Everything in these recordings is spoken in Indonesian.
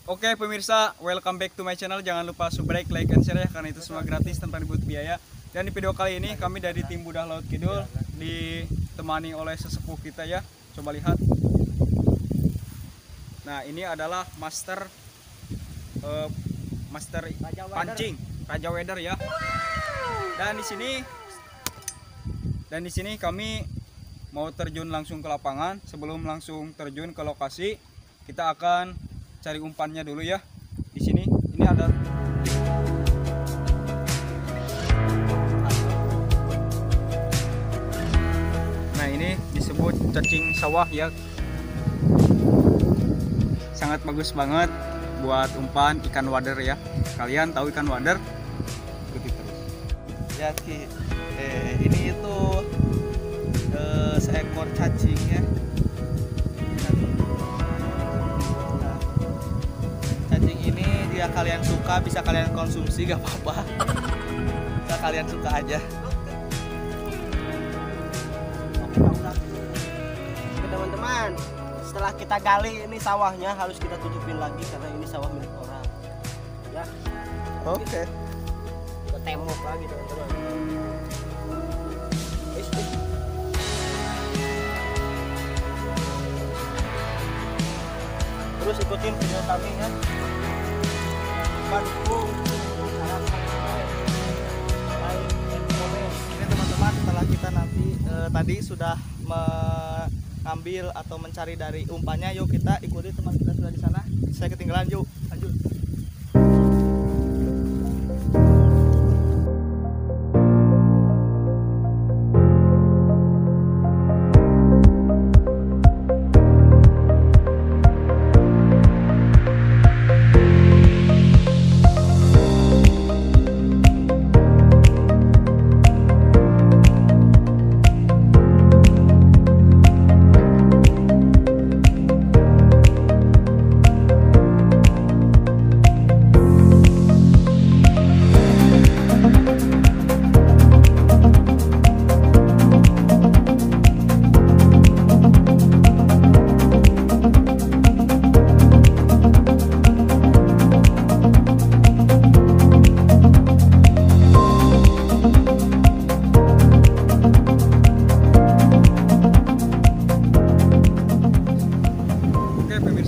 Oke pemirsa, welcome back to my channel. Jangan lupa subscribe, like, and share ya, karena itu semua gratis tanpa ribut biaya. Dan di video kali ini kami dari tim Budah Laut Kidul ditemani oleh sesepuh kita ya. Coba lihat. Nah ini adalah master pancing Raja Weather ya. Dan di sini kami mau terjun langsung ke lapangan. Sebelum langsung terjun ke lokasi, kita akan cari umpannya dulu ya. Di sini ini ada nah ini disebut cacing sawah ya, sangat bagus banget buat umpan ikan wader ya. Kalian tahu ikan wader? Ikuti terus ya Ki. Ini itu seekor cacing ya. Cacing ini jika kalian suka bisa kalian konsumsi, gak apa-apa. Jika kalian suka aja. Oke teman-teman, setelah kita gali ini sawahnya harus kita tutupin lagi karena ini sawah milik orang ya. Oke. Kita tembok lagi teman-teman. Terus ikutin video kami ya. Dukung, Ini teman-teman, setelah kita nanti tadi sudah mengambil atau mencari dari umpannya, yuk kita ikuti teman kita sudah di sana. Saya ketinggalan, yuk lanjut.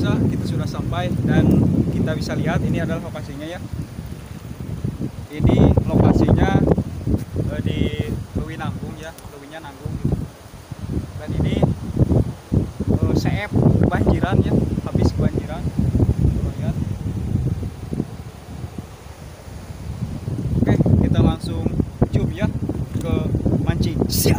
Kita sudah sampai dan kita bisa lihat ini adalah lokasinya ya. Ini lokasinya di Lewi Nanggung ya, Lewinya Nanggung gitu. Dan ini CF kebanjiran ya, habis kebanjiran. Coba lihat. Oke, kita langsung cium ya ke mancing. Siap.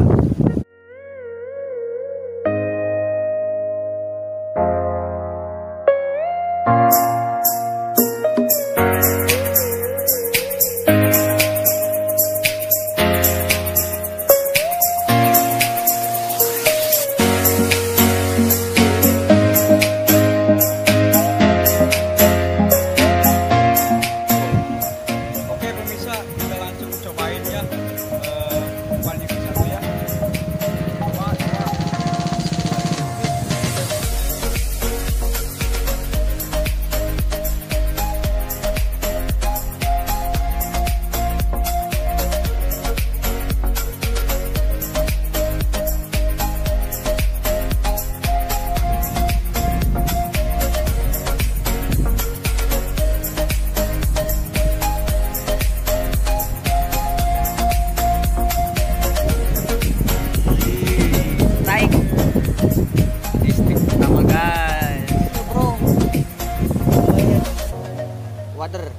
Wader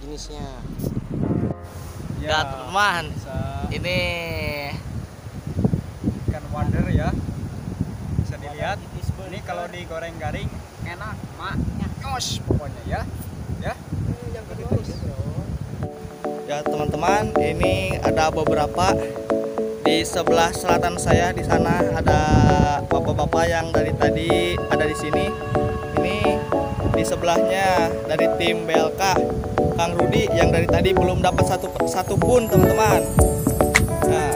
jenisnya Ya teman, ini ikan wader ya, bisa dilihat. Ini kalau digoreng garing enak, nyos pokoknya ya. ya teman-teman, ini ada beberapa di sebelah selatan saya. Di sana ada bapak-bapak yang dari tadi ada di sini. Ini di sebelahnya dari tim BLK Kang Rudi yang dari tadi belum dapat satu pun teman-teman. Nah,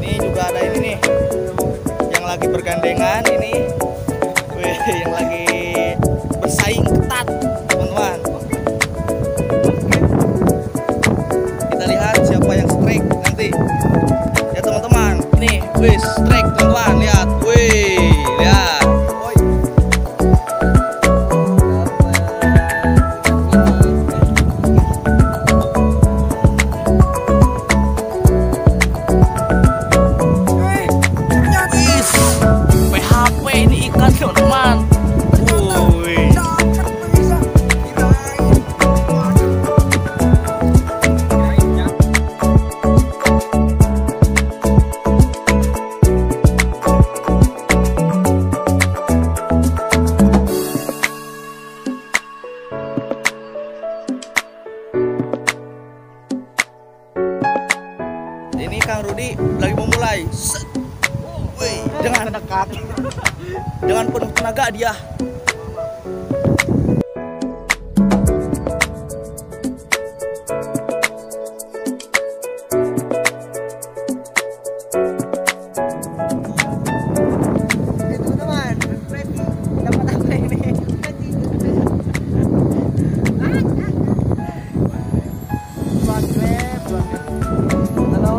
ini juga ada ini nih yang lagi bergandengan ini. Wih, yang lagi naga dia. Teman-teman, dapat apa ini?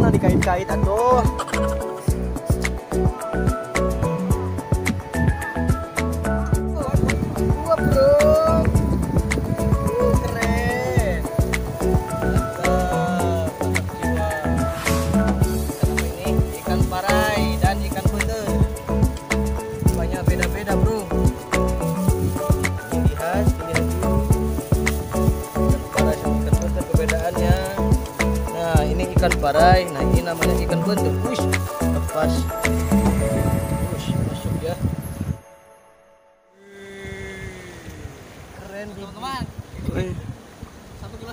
Nah, dikait-kait atuh. Wah, bro. Keren. Ini ikan parai dan ikan bener. Banyak beda-beda, bro. Ini khas, ini lagi. Ikan parai sama ikan bener perbedaannya. Nah, ini ikan parai. Nah, ini namanya ikan bener. Wush, lepas. Wush, masuk ya. Keren, teman-teman. 1,5 kilo.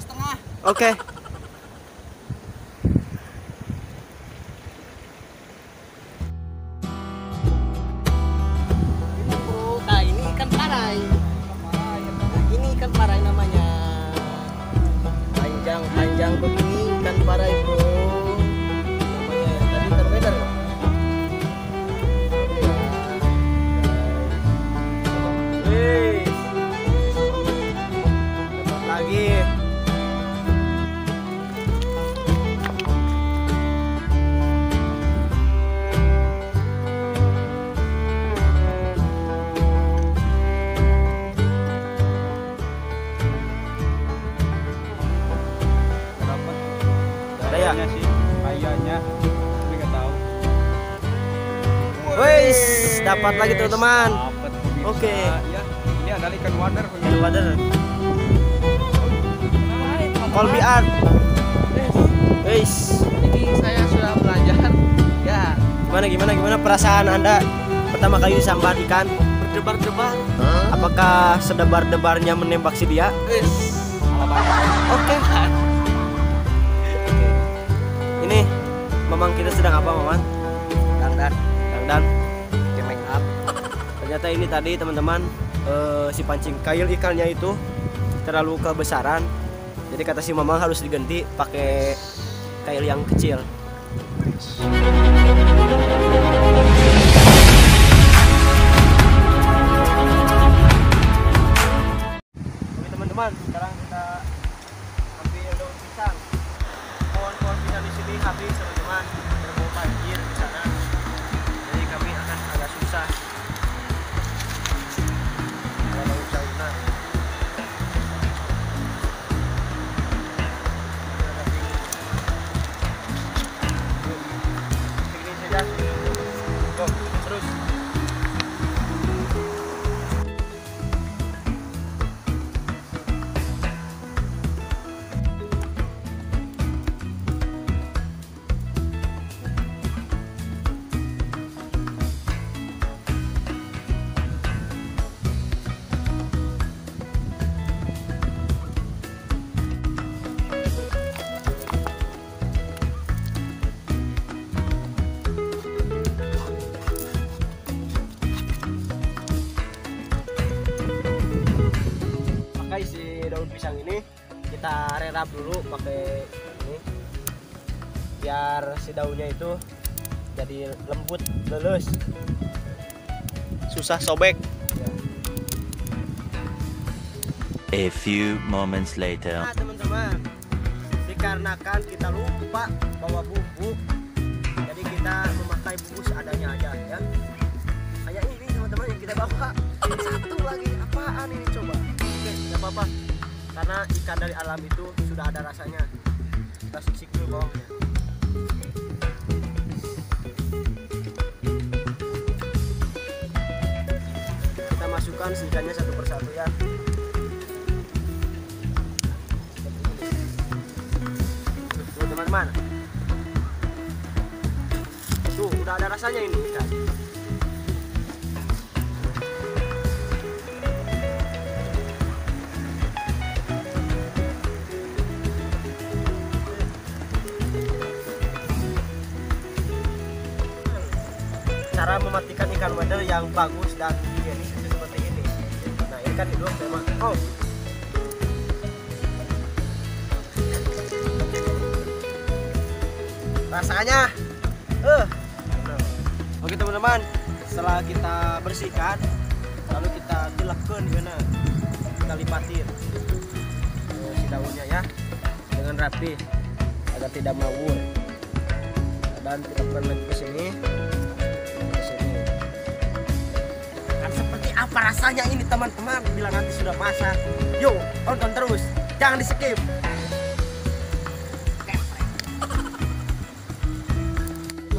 Oke. Ini bro, nah ini ikan parai. Nah, ini ikan parai namanya. Panjang begini ikan parai, bro. Namanya tadi ikan beder. Wih. Dapat lagi. Dapat. Ada ya? Kayaknya sih, kayaknya. Tapi nggak tahu. Wih, dapat lagi teman-teman. Dapat pemirsa. Oke. Ya, ini adalah ikan wader. Ikan wader. Colby Art. Wih. Ini saya sudah belajar. Ya, Gimana perasaan Anda pertama kali disambar ikan? berdebar-debar. Apakah sedebar-debarnya menembak si dia? Wis. Oke. Ini Mamang kita sedang apa, Maman? Dangdan. Oke, make up. Ternyata ini tadi teman-teman si pancing kail ikannya itu terlalu kebesaran. Jadi kata si Mamang harus diganti pakai kail yang kecil. Oke teman-teman, sekarang kita ambil daun pisang. Pohon-pohon pisang di sini habis teman-teman, terbawa banjir di sana. Jadi kami akan agak susah. Kalau usah guna. Segini saja. Go, terus. Pakai si daun pisang ini kita rerap dulu pakai ini biar si daunnya itu jadi lembut, lelus, susah sobek. A few moments later. Nah teman-teman, dikarenakan kita lupa bawa bumbu, jadi kita memakai bumbu seadanya aja ya. Kayak ini teman-teman yang kita bawa. Satu lagi apaan ini coba? Oke, nggak apa-apa, karena ikan dari alam itu sudah ada rasanya. Kita sisik dulu bawangnya. Kita masukkan si ikannya satu persatu ya. Tuh teman-teman, tuh udah ada rasanya ini ikan. Cara mematikan ikan wader yang bagus dan higienis ikan hidup memang. Oh. Rasanya oke teman-teman, setelah kita bersihkan lalu kita tilapkan kita lipatin si daunnya ya dengan rapi agar tidak mawur, dan tilapkan lagi ke sini. Dan seperti apa rasanya ini teman-teman bila nanti sudah masak? Yuk tonton terus, jangan di skip.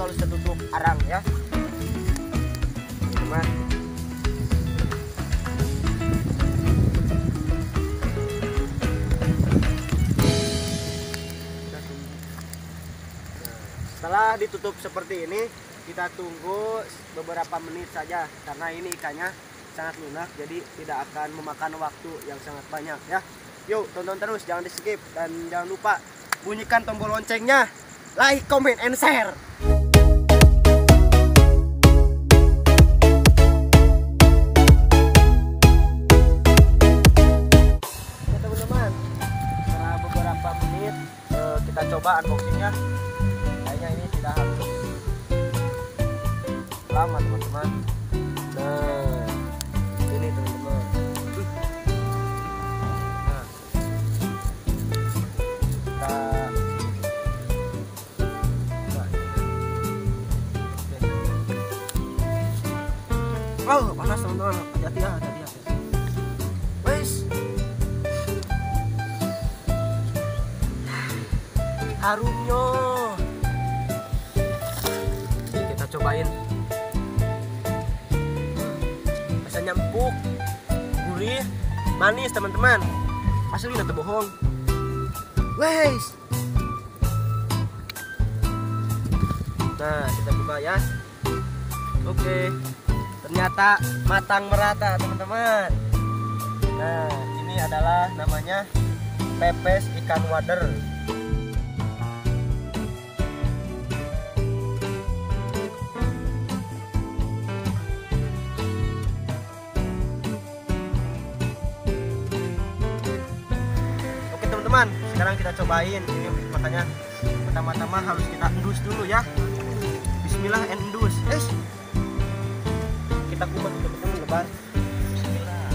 Harus tertutup arang ya teman. Setelah ditutup seperti ini, kita tunggu beberapa menit saja karena ini ikannya sangat lunak, jadi tidak akan memakan waktu yang sangat banyak ya. Yuk tonton terus, jangan di skip, dan jangan lupa bunyikan tombol loncengnya, like, comment, and share. Kita coba unboxingnya, kayaknya ini tidak harus lama teman-teman. Nah ini teman-teman, nah kita oh panas teman-teman, hati-hati ya, hati-hati. Wes harumnya, kita cobain. Rasanya empuk, gurih, manis teman-teman, asli nggak bohong. Wes, nah kita buka ya. Oke, ternyata matang merata teman-teman. Nah ini adalah namanya pepes ikan wader. Teman, sekarang kita cobain ini, makanya pertama-tama harus kita endus dulu ya. Bismillah, endus. Kita kupas teman-teman lebar. Bismillah.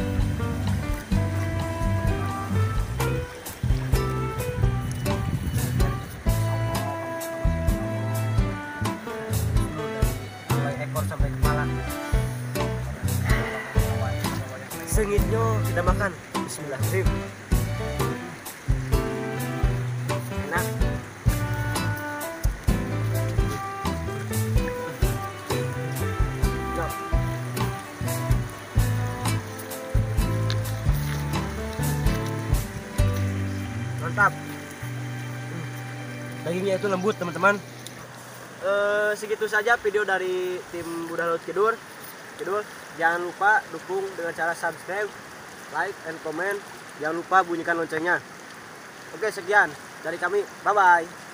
Mulai ekor sampai kepala. Sengitnya kita makan. Bismillah. Mantap. Dagingnya itu lembut teman-teman. Segitu saja video dari tim Budak Laut Kidul. Jangan lupa dukung dengan cara subscribe, like, and comment. Jangan lupa bunyikan loncengnya. Oke, sekian dari kami. Bye bye.